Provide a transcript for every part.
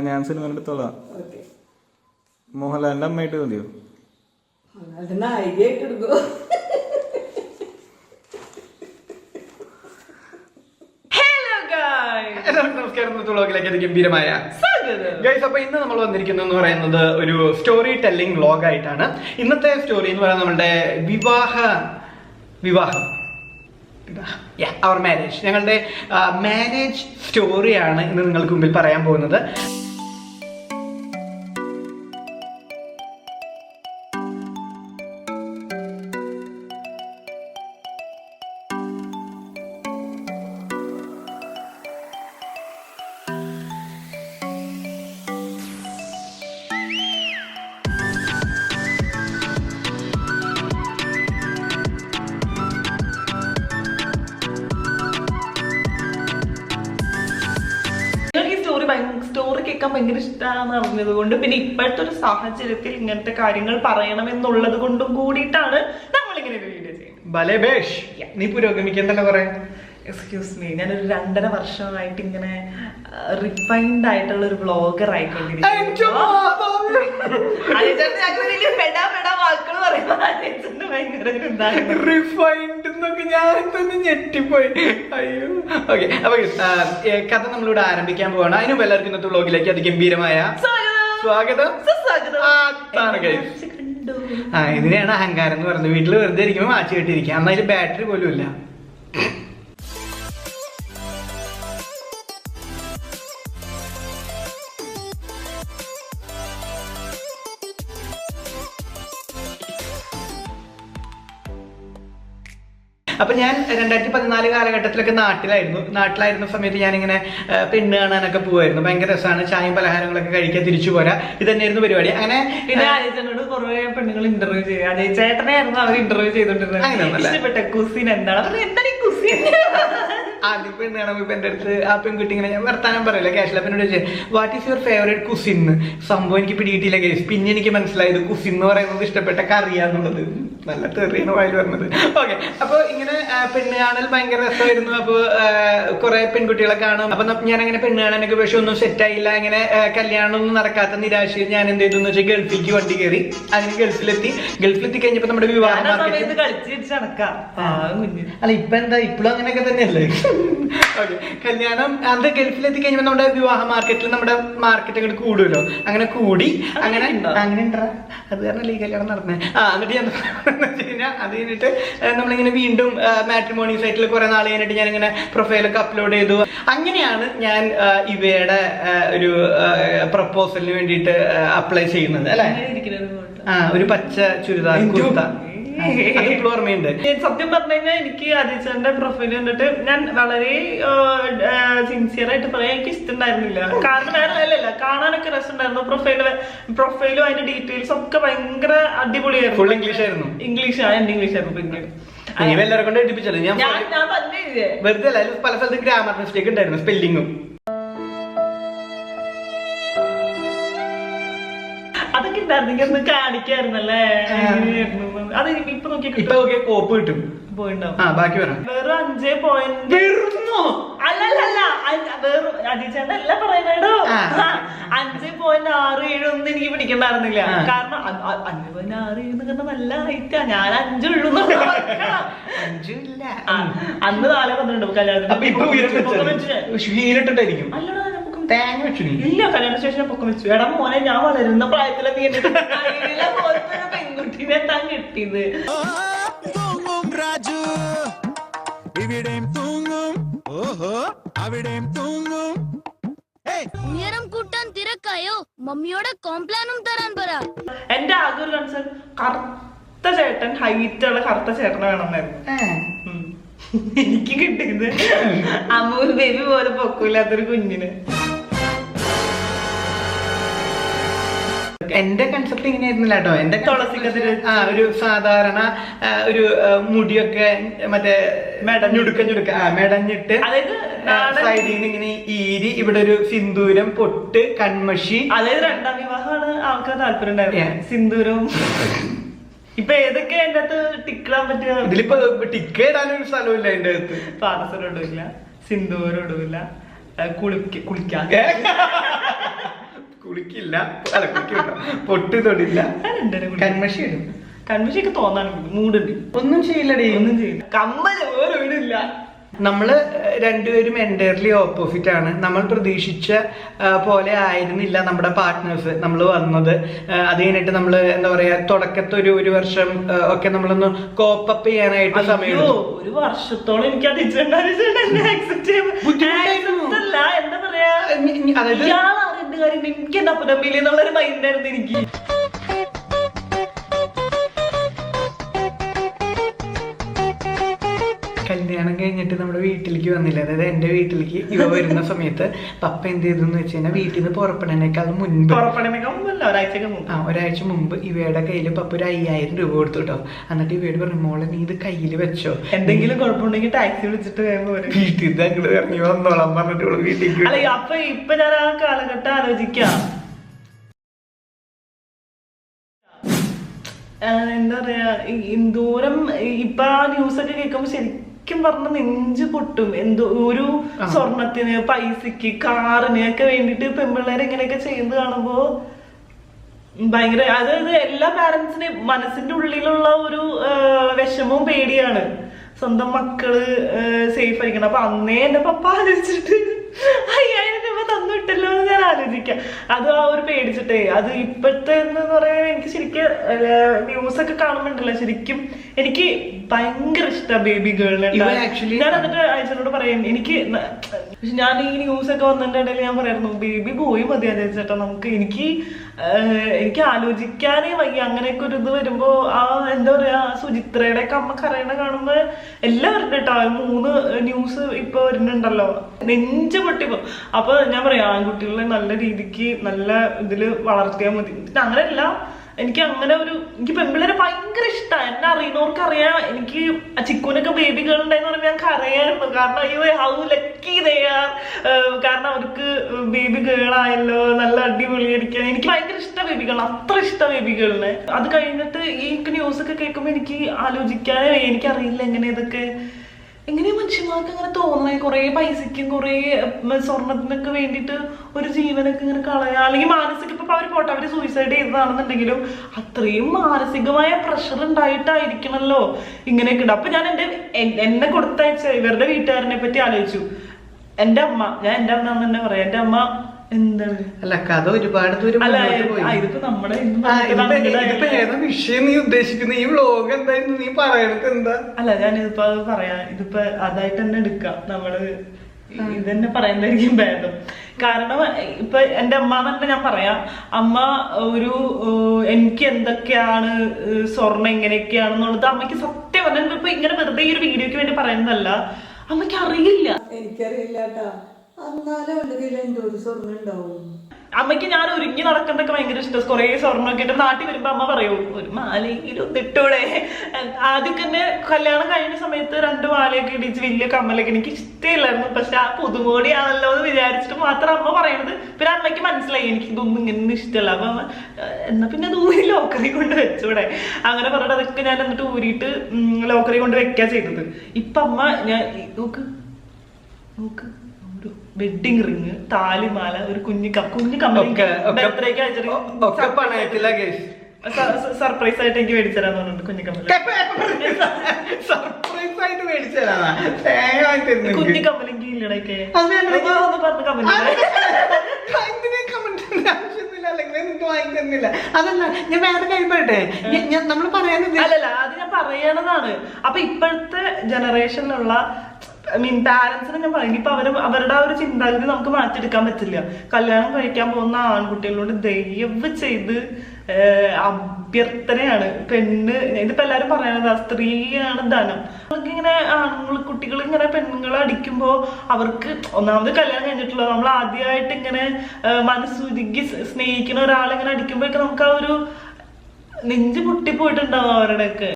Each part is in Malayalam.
ഞാൻ സിനിമ എടുത്തോളാം. മോഹൻലാലിന്റെ അമ്മയായിട്ട് മതിയോ? ഗംഭീരമായ ഗൈസ്. അപ്പൊ ഇന്ന് നമ്മൾ വന്നിരിക്കുന്നത് പറയുന്നത് ഒരു സ്റ്റോറി ടെല്ലിംഗ് വ്ലോഗ് ആയിട്ടാണ്. ഇന്നത്തെ സ്റ്റോറി എന്ന് പറയുന്നത് നമ്മളുടെ വിവാഹം അവർ മാരേജ്, ഞങ്ങളുടെ മാരേജ് സ്റ്റോറിയാണ് ഇന്ന് നിങ്ങൾക്ക് മുമ്പിൽ പറയാൻ പോകുന്നത്. സ്റ്റോറി കേൾക്കാൻ ഭയങ്കര ഇഷ്ടമാണെന്ന് അറിഞ്ഞത് കൊണ്ട്, പിന്നെ ഇപ്പോഴത്തെ ഒരു സാഹചര്യത്തിൽ ഇങ്ങനത്തെ കാര്യങ്ങൾ പറയണമെന്നുള്ളത് കൊണ്ടും കൂടിയിട്ടാണ് നമ്മളിങ്ങനെ ഒരു വീഡിയോ ചെയ്യുന്നത്. നീ പുരോഗമിക്കണ്ടല്ലോ കുറെ. എക്സ്ക്യൂസ് മീ, ഞാനൊരു 2.5 വർഷമായിട്ട് ഇങ്ങനെ റിഫൈൻഡ് ആയിട്ടുള്ള ഒരു വ്ളോഗർ ആയിക്കൊണ്ടിരിക്കുന്നു. ഞെട്ടിപ്പോയി. അയ്യോ. ഓക്കെ, അപ്പൊ കഥ നമ്മളിവിടെ ആരംഭിക്കാൻ പോവാണ്. അതിനും എല്ലാവർക്കും ഇന്നത്തെ വ്ളോഗിലേക്ക് അതിഗംഭീരമായ സ്വാഗതം. ഇതിനെയാണ് അഹങ്കാരം എന്ന് പറയുന്നത്. വീട്ടിൽ വെറുതെ ഇരിക്കുമ്പോൾ മാറ്റി കെട്ടിയിരിക്കുക, എന്നാലും ബാറ്ററി പോലും ഇല്ല. അപ്പൊ ഞാൻ 2014 കാലഘട്ടത്തിലൊക്കെ നാട്ടിലായിരുന്ന സമയത്ത് ഞാനിങ്ങനെ പെണ്ണ് കാണാനൊക്കെ പോവായിരുന്നു. ഭയങ്കര രസമാണ്. ചായയും പലഹാരങ്ങളൊക്കെ കഴിക്കാൻ തിരിച്ചു പോരാ, ഇത് തന്നെയായിരുന്നു പരിപാടി. അങ്ങനെ പിന്നെ അജയനോട് കുറെ പെണ്ണുങ്ങൾ ഇന്റർവ്യൂ ചെയ്യും. അജയ് ചേട്ടനെയായിരുന്നു അവർ ഇന്റർവ്യൂ ചെയ്തോണ്ടിരുന്നത്. ഇഷ്ടപ്പെട്ട കുസിൻ എന്താണ്, എന്താണ് ഈ കുസിൻ? ആദ്യം പെണ്ണ് കാണുമ്പോ ഇപ്പൊ എന്റെ അടുത്ത് ആ പെൺകുട്ടി ഇങ്ങനെ, ഞാൻ വർത്താനം പറയില്ല, ക്യാഷിൽ പെണ്ണോട് ചോദിച്ചത് what is your favourite cuisine. സംഭവം എനിക്ക് പിടിയിട്ടില്ല കേസ്. പിന്നെ എനിക്ക് മനസ്സിലായത് കുസിൻ എന്ന് പറയുന്നത് ഇഷ്ടപ്പെട്ട കറിയാന്നുള്ളത്. നല്ല തെറിയാണ് വായിൽ പറഞ്ഞത്. ഓക്കെ, അപ്പൊ ഇങ്ങനെ പെണ്ണ് കാണൽ ഭയങ്കര രസമായിരുന്നു. അപ്പൊ കുറെ പെൺകുട്ടികളെ കാണും. അപ്പൊ ഞാൻ അങ്ങനെ പെണ്ണ് കാണാനൊക്കെ പക്ഷെ ഒന്നും സെറ്റ് ആയില്ല. ഇങ്ങനെ കല്യാണം ഒന്നും നടക്കാത്ത നിരാശയിൽ ഞാൻ എന്ത് ചെയ്തു വെച്ചാൽ ഗൾഫിലേക്ക് വണ്ടി കയറി. അങ്ങനെ ഗൾഫിലെത്തി കഴിഞ്ഞപ്പോ നമ്മുടെ വിവാഹ മാർക്കറ്റ് അല്ല ഇപ്പൊ എന്താ ഇപ്പോഴും അങ്ങനെയൊക്കെ തന്നെയല്ലേ. ഓക്കെ, കല്യാണം അത് ഗൾഫിലെത്തി കഴിഞ്ഞപ്പോ നമ്മുടെ വിവാഹ മാർക്കറ്റിൽ നമ്മുടെ മാർക്കറ്റ് അങ്ങോട്ട് കൂടുമല്ലോ. അങ്ങനെ കൂടി അങ്ങനെ ഉണ്ടാ അത് കാരണല്ലേ ഈ കല്യാണം നടന്നത്. എന്നിട്ട് ഞാൻ അത് കഴിഞ്ഞിട്ട് നമ്മളിങ്ങനെ വീണ്ടും മാട്രിമോണി സൈറ്റിൽ കുറെ നാൾ കഴിഞ്ഞിട്ട് ഞാനിങ്ങനെ പ്രൊഫൈലൊക്കെ അപ്ലോഡ് ചെയ്തു. അങ്ങനെയാണ് ഞാൻ ഇവയുടെ ഒരു പ്രപ്പോസലിന് വേണ്ടിയിട്ട് അപ്ലൈ ചെയ്യുന്നത് അല്ലെ. ഒരു പച്ച ചുരിദാർ കുർത്ത. ഓർമ്മയുണ്ട്. സത്യം പറഞ്ഞു കഴിഞ്ഞാൽ എനിക്ക് അജീച്ചന്റെ പ്രൊഫൈൽ കണ്ടിട്ട് ഞാൻ വളരെ സിൻസിയർ ആയിട്ട് പറയാൻ എനിക്ക് ഇഷ്ടമുണ്ടായിരുന്നില്ല. കാരണം വേറെ അല്ലല്ല, കാണാനൊക്കെ രസമുണ്ടായിരുന്നു. പ്രൊഫൈലും അതിന്റെ ഡീറ്റെയിൽസ് ഒക്കെ ഭയങ്കര അടിപൊളിയായിരുന്നു. ഫുൾ ഇംഗ്ലീഷ് ആയിരുന്നു. എന്റെ ഇംഗ്ലീഷ് ആയിരുന്നു. പിന്നെ എല്ലാവരെ കൊണ്ട് എടുപ്പിച്ചത് ഞാൻ വെറുതെ അല്ല, പല സ്ഥലത്തും ഗ്രാമർ മിസ്റ്റേക്ക് ഉണ്ടായിരുന്നു, സ്പെല്ലിങ്ങും. അതൊക്കെ ഉണ്ടായിരുന്നെങ്കിൽ ഒന്ന് കാണിക്കായിരുന്നല്ലേ. അത് ഇപ്പൊ നോക്കിയാ കോപ്പ് കിട്ടും. ബാക്കി വേറെ 5 പോയിന്റ് അല്ലല്ല വേറും അജീച്ചേട്ടൻ അല്ല പറയുന്നേടോ. 5.67 ഒന്നും എനിക്ക് പിടിക്കണ്ടായിരുന്നില്ല. കാരണം 5.67 കണ്ട നല്ല ഹൈറ്റാ. ഞാൻ 5 ഉള്ളൂ. 5 ഇല്ല. അന്ന് 4.12 കല്യാണത്തിട്ടായിരിക്കും. അല്ലടാ ഇല്ല, കല്യാണ ശേഷം പൊക്കം വെച്ചു. എടാ മോനെ, ഞാൻ വളരുന്ന പ്രായത്തിലെ നീ പെൺകുട്ടീനെ താൻ കിട്ടിയത്. ഉയരം കൂട്ടാൻ തിരക്കായോ? മമ്മിയോടെ കോംപ്ലാനും തരാൻ പറ. എന്റെ ആകെ ഒരു കൺസേൺ കറുത്ത ചേട്ടൻ, ഹൈറ്റുള്ള കറുത്ത ചേട്ടനെ വേണമെന്നായിരുന്നു. എനിക്ക് കിട്ടിയത് അമൂൽ ബേബി പോലെ പൊക്കൂലാത്തൊരു കുഞ്ഞിന്. എന്റെ കൺസെപ്റ്റ് ഇങ്ങനെയായിരുന്നില്ല കേട്ടോ. എന്റെ ഒരു സാധാരണ ഒരു മുടിയൊക്കെ മറ്റേ മെടഞ്ഞിട്ട് സൈഡിൽ നിന്ന് ഇങ്ങനെ ഈരി, ഇവിടെ ഒരു സിന്ദൂരം, പൊട്ട്, കൺമഷി. അതായത് 2ാം വിവാഹമാണ് ആൾക്കാർ താല്പര്യം ഉണ്ടായിരുന്നത്. സിന്ദൂരവും ഇപ്പൊ ഏതൊക്കെ എന്റെ അകത്ത് ടിക്കിടാൻ പറ്റുക. ഇതിലിപ്പോ ടിക്ക് ഇടാനൊരു സ്ഥലമില്ല എന്റെ അകത്ത്. പാദസരം ഇടില്ല, സിന്ദൂരം ഇടില്ല, കുളിക്കാൻ കുളിക്കില്ല, അല്ല കുളിക്കില്ല, പൊട്ട് തൊടില്ല, കൺമഷി ഇടും. കൺമഷിയൊക്കെ തോന്നാനുണ്ട്, മൂടുണ്ട്. ഒന്നും ചെയ്യില്ലടേ, ഒന്നും ചെയ്യില്ല. കമ്മല് വേറെ വീടില്ല. നമ്മള് രണ്ടുപേരും എൻറ്റയർലി ഓപ്പോസിറ്റ് ആണ്. നമ്മൾ പ്രതീക്ഷിച്ച പോലെ ആയിരുന്നില്ല നമ്മുടെ പാർട്ട്നേഴ്സ്. നമ്മൾ വന്നത് അത് കഴിഞ്ഞിട്ട് നമ്മള് എന്താ പറയാ, തുടക്കത്തെ ഒരു വർഷം ഒക്കെ നമ്മളൊന്ന് കോപ്പപ്പ് ചെയ്യാനായിട്ട് സമയം. ഒരു വർഷത്തോളം എനിക്ക് അത് എന്താ പറയാ, അതായത് ഇയാളാറിന്റെ കാര്യം എനിക്ക് എന്താ പുനമ്പില്ല എന്നുള്ളൊരു മൈൻഡായിരുന്നു എനിക്ക്. കല്യാണം കഴിഞ്ഞിട്ട് നമ്മുടെ വീട്ടിലേക്ക് വന്നില്ല, അതായത് എന്റെ വീട്ടിലേക്ക് ഇവ വരുന്ന സമയത്ത് പപ്പ എന്ത് ചെയ്തെന്ന് വെച്ച് കഴിഞ്ഞാൽ വീട്ടിൽ നിന്ന് പുറപ്പെടുന്നതിനേക്കാൾ മുൻപ്, ഒരാഴ്ച മുമ്പ് ഇവയുടെ കയ്യിൽ പപ്പ ഒരു 5000 രൂപ കൊടുത്തു കേട്ടോ. എന്നിട്ട് ഇവയോട് പറഞ്ഞു, മോളെ നീ ഇത് കയ്യിൽ വെച്ചോ, എന്തെങ്കിലും കുഴപ്പമുണ്ടെങ്കിൽ ടാക്സി വിളിച്ചിട്ട് വീട്ടിൽ നിന്ന് അങ്ങോട്ട് ഇറങ്ങി വന്നോളാം പറഞ്ഞിട്ടുള്ളൂ വീട്ടിലേക്ക്. അല്ല അപ്പൊ ഇപ്പൊ ഞാൻ ആ കാലഘട്ടം ആലോചിക്കാം. എന്താ പറയാ, എന്തോരം ഇപ്പൊ ആ ന്യൂസ് ഒക്കെ കേൾക്കുമ്പോ ശരിക്കും പറഞ്ഞ നെഞ്ച് പൊട്ടും. എന്തോ ഒരു സ്വർണത്തിന്, പൈസക്ക്, കാറിന് ഒക്കെ വേണ്ടിട്ട് പെൺപിള്ളേരെ ഇങ്ങനെയൊക്കെ ചെയ്യുന്നത് കാണുമ്പോ ഭയങ്കര, അതായത് എല്ലാ പാരന്റ്സിനും മനസ്സിന്റെ ഉള്ളിലുള്ള ഒരു വിഷമവും പേടിയാണ്. സ്വന്തം മക്കള് സേഫ് ആയിരിക്കണം. അപ്പൊ അന്നേ എന്റെ പപ്പ ആലോചിച്ചിട്ട് 5000 രൂപ തന്നിട്ടല്ലോ എന്ന് ഞാൻ ആലോചിക്കാം. അത് ആ ഒരു പേടിച്ചിട്ടേ. അത് ഇപ്പോഴത്തെ എന്ന് പറയാൻ എനിക്ക് ശരിക്കും ന്യൂസ് ഒക്കെ കാണുമ്പോണ്ടല്ലോ, ശരിക്കും എനിക്ക് ഭയങ്കര ഇഷ്ടമാണ് ബേബി ഗേളിനെ. ഞാൻ എന്നിട്ട് അയച്ചനോട് പറയും, എനിക്ക് ഞാൻ ഈ ന്യൂസ് ഒക്കെ വന്നതിന്റെ ഇടയിൽ ഞാൻ പറയായിരുന്നു, ബേബി ബോയ് മതി ചേട്ടാ നമുക്ക്. എനിക്ക് ആലോചിക്കാനേ വയ്യ അങ്ങനെയൊക്കെ ഒരു ഇത് വരുമ്പോ. ആ എന്താ പറയാ, സുചിത്രയുടെ ഒക്കെ അമ്മ കരയണ കാണുമ്പോ എല്ലാവരുടെ കേട്ടോ 3 ന്യൂസ് ഇപ്പൊ വരുന്നുണ്ടല്ലോ, നെഞ്ച് പൊട്ടിപ്പോ. അപ്പൊ ഞാൻ പറയാം, ആൺകുട്ടികളെ നല്ല രീതിക്ക് നല്ല ഇതില് വളർത്തിയാൽ മതി. അങ്ങനെയല്ല, എനിക്ക് അങ്ങനെ എനിക്ക് പെൺപിള്ളേരെ ഭയങ്കര ഇഷ്ടമാണ്. എന്നെ അറിയുന്നവർക്ക് അറിയാം. എനിക്ക് ചിക്കുനൊക്കെ ബേബി ഗേൾ ഉണ്ടായെന്ന് പറയുമ്പോൾ ഞാൻ കരയായിരുന്നു. കാരണം അയ്യോ ഹൗ ലക്കി ദേ ആർ, കാരണം അവർക്ക് ബേബി ഗേൾ ആയല്ലോ, നല്ല അടിപൊളിയായിരിക്കാൻ. എനിക്ക് ഭയങ്കര ഇഷ്ടമാണ് ബേബി ഗേൾ, അത്ര ഇഷ്ടമാണ് ബേബി ഗേളിനെ. അത് കഴിഞ്ഞിട്ട് ഈ ന്യൂസ് ഒക്കെ കേൾക്കുമ്പോൾ എനിക്ക് ആലോചിക്കാനേ, എനിക്കറിയില്ല എങ്ങനെയാ മനുഷ്യന്മാർക്ക് അങ്ങനെ തോന്നണേ. കുറെ പൈസക്കും കുറെ സ്വർണത്തിനൊക്കെ വേണ്ടിയിട്ട് ഒരു ജീവനൊക്കെ ഇങ്ങനെ കളയാ. അല്ലെങ്കിൽ മാനസിക, ഇപ്പൊ അവര് പോട്ടെ, അവര് സൂയിസൈഡ് ചെയ്തതാണെന്നുണ്ടെങ്കിലും അത്രയും മാനസികമായ പ്രഷർ ഉണ്ടായിട്ടായിരിക്കണല്ലോ ഇങ്ങനെയൊക്കെ ഉണ്ട്. അപ്പൊ ഞാൻ എന്നെ കൊടുത്തയച്ച ഇവരുടെ വീട്ടുകാരനെ പറ്റി ആലോചിച്ചു. എന്റെ അമ്മ, ഞാൻ എന്റെ അമ്മ തന്നെ പറയാം, എന്റെ അമ്മ എന്താണ്, അല്ല കഥ ഒരുപാട് ദൂരം. ഇതിപ്പോ നമ്മുടെ വിഷയം നീ ഉദ്ദേശിക്കുന്ന ഈ വ്ലോഗ് എന്തായിരുന്നു നീ പറയണത് എന്താ? അല്ല ഞാനിതിപ്പോ അത് പറയാം, ഇതിപ്പോ അതായിട്ട് തന്നെ എടുക്കാം. നമ്മള് ഇതന്നെ പറയുന്നതായിരിക്കും ഭേദം. കാരണം ഇപ്പൊ എന്റെ അമ്മ തന്നെ ഞാൻ പറയാം, അമ്മ എനിക്ക് എന്തൊക്കെയാണ് സ്വർണ്ണം എങ്ങനെയൊക്കെയാണെന്നുള്ളത് അമ്മയ്ക്ക് സത്യം പറഞ്ഞാൽ ഇപ്പൊ ഇങ്ങനെ വെറുതെ ഈ ഒരു വീഡിയോക്ക് വേണ്ടി പറയുന്നതല്ല, അമ്മയ്ക്ക് അറിയില്ല. എനിക്കറിയില്ല കേട്ടാ, എന്നാലും അവളുടെ കയ്യിൽ എന്തോ ഒരു സ്വർണ്ണം ഉണ്ടാവും. അമ്മയ്ക്ക് ഞാൻ ഒരുങ്ങി നടക്കുന്നതൊക്കെ ഭയങ്കര ഇഷ്ടം. കുറെ സ്വർണ്ണമൊക്കെ ഇട്ട് നാട്ടിൽ വരുമ്പോ അമ്മ പറയൂ, ഒരു മാലയെങ്കിലും ഇട്ടൂടെ. ആദ്യമൊക്കെ തന്നെ കല്യാണം കഴിഞ്ഞ സമയത്ത് 2 മാലയൊക്കെ ഇടിച്ച് വലിയ കമ്മലൊക്കെ എനിക്ക് ഇഷ്ടമില്ലായിരുന്നു. പക്ഷെ ആ പുതുമോടിയാണല്ലോ എന്ന് വിചാരിച്ചിട്ട് മാത്രം അമ്മ പറയണത്. പിന്നെ അമ്മയ്ക്ക് മനസ്സിലായി എനിക്ക് ഇതൊന്നും ഇങ്ങനെ ഇഷ്ടമല്ല. അപ്പൊ എന്നാ പിന്നെ അത് ഊരി ലോക്കറി കൊണ്ട് വെച്ചൂടെ, അങ്ങനെ പറഞ്ഞിട്ട് അതൊക്കെ ഞാൻ എന്നിട്ട് ഊരിയിട്ട് ലോക്കറി കൊണ്ട് വെക്കാ ചെയ്തത്. ഇപ്പൊ അമ്മ ഞാൻ നോക്ക് വെഡിങ് റിങ്, താലിമാല, ഒരു കുഞ്ഞു സർപ്രൈസ് ആയിട്ട് എനിക്ക് മേടിച്ചരാന്ന് പറഞ്ഞിട്ട് കുഞ്ഞു കമ്മൽ, കുഞ്ഞു കമ്മലെങ്കിൽ ഇല്ലടക്കെ പറഞ്ഞ കമ്മൽ. അതല്ല ഞാൻ വേറെ കഴിപ്പട്ടെ, നമ്മൾ പറയാൻ അല്ലല്ല, അത് ഞാൻ പറയണതാണ്. അപ്പൊ ഇപ്പോഴത്തെ ജനറേഷനിലുള്ള പാരന്റ്സിനെ ഞാൻ പറയും, ഇപ്പൊ അവരുടെ ആ ഒരു ചിന്താഗതി നമുക്ക് മാറ്റിയെടുക്കാൻ പറ്റില്ല. കല്യാണം കഴിക്കാൻ പോകുന്ന ആൺകുട്ടികളോട് ദയവ് ചെയ്ത് അഭ്യർത്ഥനയാണ്, ഇതിപ്പോ എല്ലാരും പറയണത് സ്ത്രീയാണ് ധനം. ഇങ്ങനെ കുട്ടികൾ ഇങ്ങനെ പെണ്ണുങ്ങളെ അടിക്കുമ്പോ അവർക്ക് ഒന്നാമത് കല്യാണം കഴിഞ്ഞിട്ടുള്ളത്, നമ്മൾ ആദ്യമായിട്ട് ഇങ്ങനെ മനസ്സുരുക്കി സ്നേഹിക്കുന്ന ഒരാളിങ്ങനെ അടിക്കുമ്പോഴൊക്കെ നമുക്ക് ആ ഒരു നെഞ്ച് പൊട്ടിപ്പോയിട്ടുണ്ടാവും അവരുടെയൊക്കെ.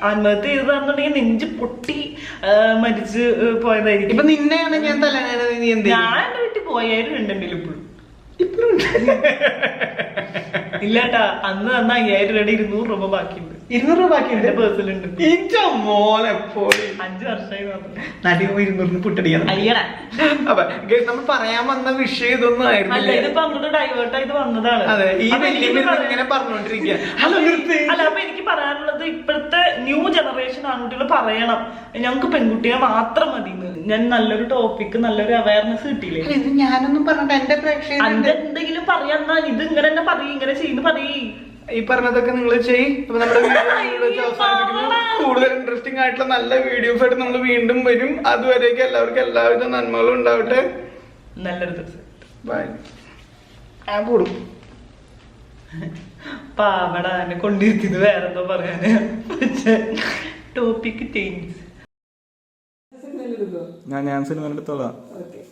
ആത്മഹത്യ ചെയ്തതാണെന്നുണ്ടെങ്കിൽ നെഞ്ച് പൊട്ടി മരിച്ച് പോയതായിരിക്കും. ഇപ്പൊ നിന്നെയാണ് ഞാൻ ഞാൻ എന്റെ വീട്ടിൽ പോയാലും ഉണ്ടെങ്കിലും ഇപ്പോഴും ഇല്ലാട്ടാ, അന്ന് 5000 രൂപയുടെ 200 രൂപ ബാക്കിയുണ്ട്. 200 രൂപ ബാക്കിയുണ്ട് പേഴ്സലുണ്ട്. ഇഞ്ചോ മോനെ പോയി 5 വർഷമായി മാത്രം. നാട്ടിൽ 200 പുട്ടടിക്കണം. അയ്യടാ. അപ്പൊ guys, നമ്മൾ പറയാൻ വന്ന വിഷയം ഇതൊന്നും അല്ല, ആയിരുന്നില്ല. ഇതിപ്പോ അങ്ങോട്ട് ഡൈവേർട്ട് ആയിട്ട് വന്നതാണ്. അതെ, ഈ അപ്പൊ വലിയ എനിക്ക് പറയാൻ- ഇങ്ങനെ പറഞ്ഞോണ്ടിരിക്കുക. അല്ല, അപ്പൊ എനിക്ക് പറയാനുള്ളത് ഇപ്പോഴത്തെ ന്യൂ ജനറേഷൻ ആൺകുട്ടികൾ പറയണം, ഞങ്ങൾക്ക് പെൺകുട്ടിയെ മാത്രം മതി. ഞാൻ നല്ലൊരു ടോപ്പിക്, നല്ലൊരു അവയർനെസ് കിട്ടിയില്ലേ? ഇത് ഞാനൊന്നും പറഞ്ഞിട്ട് എന്റെ പ്രേക്ഷകർ അന്റെ എന്തെങ്കിലും പറയാന്നാ ഇത് ഇങ്ങനെ തന്നെ പറയും, ഇങ്ങനെ ചെയ്യുന്നു പറയും. ഈ പറഞ്ഞതൊക്കെ നിങ്ങൾ ചെയ്യും. അപ്പൊ നമ്മുടെ വീഡിയോ അവസാനിപ്പിക്കുന്നു. കൂടുതൽ ഇൻട്രസ്റ്റിംഗ് ആയിട്ടുള്ള നല്ല വീഡിയോസ് ആയിട്ട് നമ്മൾ വീണ്ടും വരും. അതുവരേക്കും എല്ലാവർക്കും എല്ലാവിധ നന്മകളും ഉണ്ടാവട്ടെ. നല്ലൊരു ദിവസം. ബൈ. ആ കൂടും പാവട എന്നെ കൊണ്ടിരുത്തിയത് വേറെന്തോ പറയാന്. പക്ഷെ ടോപ്പിക് ചേഞ്ച്. സിഗ്നൽ എടുക്കോ? ഞാൻ സിനിമ എടുത്തോളാം. ഓക്കെ.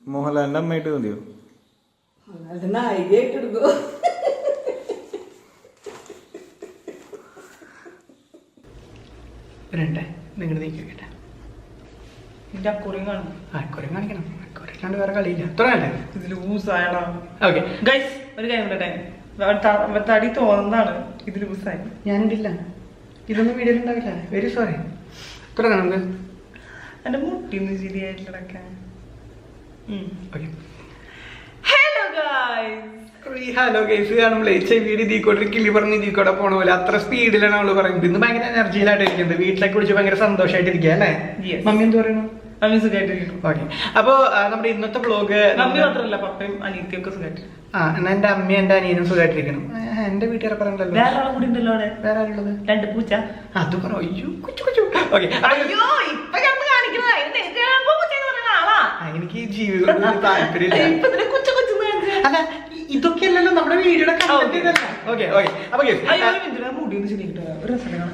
മോഹൻലാലിന്റെ അമ്മയായിട്ട് മതിയോ? അത് നായികയായിട്ട് എടുക്കോ? വരണ്ടേ? നിങ്ങൾ നീക്കിട്ടെ. നിന്റെ അക്കുറിയും കാണും. അക്കുറം കാണിക്കണം. അക്കുറല്ലാണ്ട് വേറെ കളിയില്ല. തുടങ്ങട്ടെ. ഇത് ലൂസായടാ. ഓക്കെ ഗൈസ്, ഒരു കാര്യം പറയട്ടെ, തടി തോന്നുന്നതാണ്, ഇത് ലൂസായി. ഞാനില്ല, ഇതൊന്നും വീഡിയോ ഉണ്ടാവില്ല. Very sorry. തുടങ്ങാം നമുക്ക്. എന്റെ മുട്ടിന്ന് ശരിയായിട്ടിടക്കാൻ. Okay. Hello guys. Hello guys, കാണുമ്പോൾ ചെവിയുടെ ഇതിക്കോട്ട് കിളി പറഞ്ഞ് ഇതിക്കോടെ പോണ പോലെ അത്ര സ്പീഡിലാണ് അവള് പറയുന്നത്. ഇന്ന് ഭയങ്കര എനർജിയിലായിട്ട് ഇരിക്കുന്നത്. വീട്ടിലേക്ക് വിളിച്ച് ഭയങ്കര സന്തോഷമായിട്ട് ഇരിക്കുക അല്ലേ? Yes. മമ്മി എന്ത് പറയുന്നു? മമ്മി സുഖമായിട്ടിരിക്കും. ഓക്കെ. അപ്പൊ നമ്മുടെ ഇന്നത്തെ വ്ലോഗ് മമ്മി മാത്രമല്ല, പപ്പയും അനിയത്തിയും ഒക്കെ സുഖമായിട്ടിരിക്കും. എന്നാ എന്റെ അമ്മയും എന്റെ അനിയനും സുഖമായിട്ടിരിക്കണം. എന്റെ വീട്ടുകാരെ പറയണ്ടല്ലോ. വേറെ ആളും കൂടി ഉണ്ടല്ലോ അവിടെ. വേറെ ആളുള്ളത് 2 പൂച്ച. അത് പറ. അയ്യോ കുച്ചു കുച്ചു. ഓക്കെ. അയ്യോ, ഇപ്പൊ കിടന്ന് കാണിക്കുന്നതാ. ഇതിന്റെ ഏറ്റവും പൂച്ചയെന്ന് പറയുന്ന ആളാ. എനിക്ക് ജീവിതത്തിൽ താല്പര്യമില്ല. ഇപ്പൊ ഇതിനെ കുച്ചു കുച്ചെന്ന് കാണിച്ചേ. അല്ല, ഇതൊക്കെയല്ലല്ലോ നമ്മുടെ വീഡിയോയുടെ കണ്ടന്റ്. Okay okay. അപ്പൊ അയ്യോ, ഒരു മിനിറ്റ്, മുടി ഒന്ന് ശരിയാക്കിട്ടോ. ഒരു രസം കാണാം.